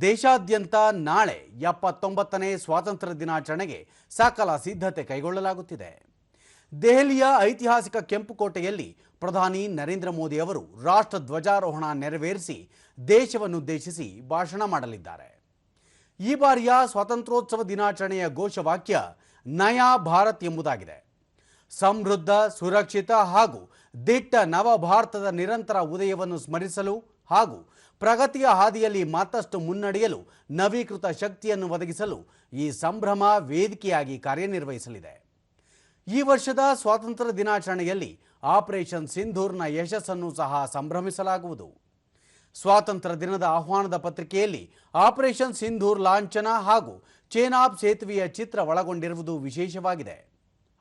ದೇಶಾದ್ಯಂತ ನಾಳೆ 79ನೇ ಸ್ವಾತಂತ್ರ್ಯ ದಿನಾಚರಣೆಗೆ ಸಕಲ ಸಿದ್ಧತೆ ಕೈಗೊಳ್ಳಲಾಗುತ್ತಿದೆ. ದೆಹಲಿಯ ಐತಿಹಾಸಿಕ ಕೆಂಪುಕೋಟೆಯಲ್ಲಿ ಪ್ರಧಾನಿ ನರೇಂದ್ರ ಮೋದಿ ಅವರು ರಾಷ್ಟ್ರ ಧ್ವಜಾರೋಹಣ ನೆರವೇರಿಸಿ ದೇಶವನ್ನುದ್ದೇಶಿಸಿ ಭಾಷಣ ಮಾಡಲಿದ್ದಾರೆ. ಈ ಬಾರಿಯ ಸ್ವಾತಂತ್ರ್ಯೋತ್ಸವ ದಿನಾಚರಣೆಯ ಘೋಷವಾಕ್ಯ ನಯಾ ಭಾರತ್ ಎಂಬುದಾಗಿದೆ. ಸಮೃದ್ಧ, ಸುರಕ್ಷಿತ ಹಾಗೂ ದಿಟ್ಟ ನವ ಭಾರತದ ನಿರಂತರ ಉದಯವನ್ನು ಸ್ಮರಿಸಲು ಹಾಗೂ ಪ್ರಗತಿಯ ಹಾದಿಯಲ್ಲಿ ಮತ್ತಷ್ಟು ಮುನ್ನಡೆಯಲು ನವೀಕೃತ ಶಕ್ತಿಯನ್ನು ಒದಗಿಸಲು ಈ ಸಂಭ್ರಮ ವೇದಿಕೆಯಾಗಿ ಕಾರ್ಯನಿರ್ವಹಿಸಲಿದೆ. ಈ ವರ್ಷದ ಸ್ವಾತಂತ್ರ್ಯ ದಿನಾಚರಣೆಯಲ್ಲಿ ಆಪರೇಷನ್ ಸಿಂಧೂರ್ನ ಯಶಸ್ಸನ್ನು ಸಹ ಸಂಭ್ರಮಿಸಲಾಗುವುದು. ಸ್ವಾತಂತ್ರ್ಯ ದಿನದ ಆಹ್ವಾನದ ಪತ್ರಿಕೆಯಲ್ಲಿ ಆಪರೇಷನ್ ಸಿಂಧೂರ್ ಲಾಂಛನ ಹಾಗೂ ಚೇನಾಬ್ ಸೇತುವೆಯ ಚಿತ್ರ ಒಳಗೊಂಡಿರುವುದು ವಿಶೇಷವಾಗಿದೆ.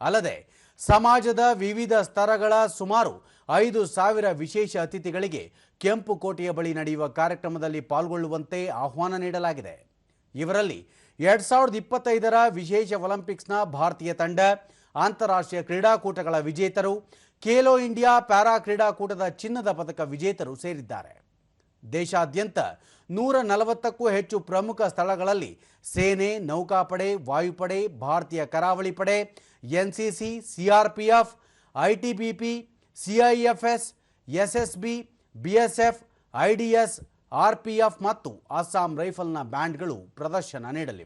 ಅಲ್ಲದೆ ಸಮಾಜದ ವಿವಿಧ ಸ್ತರಗಳ ಸುಮಾರು 5,000 ವಿಶೇಷ ಅತಿಥಿಗಳಿಗೆ ಕೆಂಪುಕೋಟೆಯ ಬಳಿ ನಡೆಯುವ ಕಾರ್ಯಕ್ರಮದಲ್ಲಿ ಪಾಲ್ಗೊಳ್ಳುವಂತೆ ಆಹ್ವಾನ ನೀಡಲಾಗಿದೆ. ಇವರಲ್ಲಿ 2025ರ ವಿಶೇಷ ಒಲಿಂಪಿಕ್ಸ್ನ ಭಾರತೀಯ ತಂಡ, ಅಂತಾರಾಷ್ಟ್ರೀಯ ಕ್ರೀಡಾಕೂಟಗಳ ವಿಜೇತರು, ಖೇಲೋ ಇಂಡಿಯಾ ಪ್ಯಾರಾ ಕ್ರೀಡಾಕೂಟದ ಚಿನ್ನದ ಪದಕ ವಿಜೇತರು ಸೇರಿದ್ದಾರೆ. ದೇಶಾದ್ಯಂತ 140ಕ್ಕೂ ಹೆಚ್ಚು ಪ್ರಮುಖ ಸ್ಥಳಗಳಲ್ಲಿ ಸೇನೆ, ನೌಕಾಪಡೆ, ವಾಯುಪಡೆ, ಭಾರತೀಯ ಕರಾವಳಿ ಪಡೆ, NCC, CRPF, ITBP, CISF, SSB, BSF, IDS, RPF ಮತ್ತು ಅಸ್ಸಾಂ ರೈಫಲ್ನ ಬ್ಯಾಂಡ್ಗಳು ಪ್ರದರ್ಶನ ನೀಡಲಿವೆ.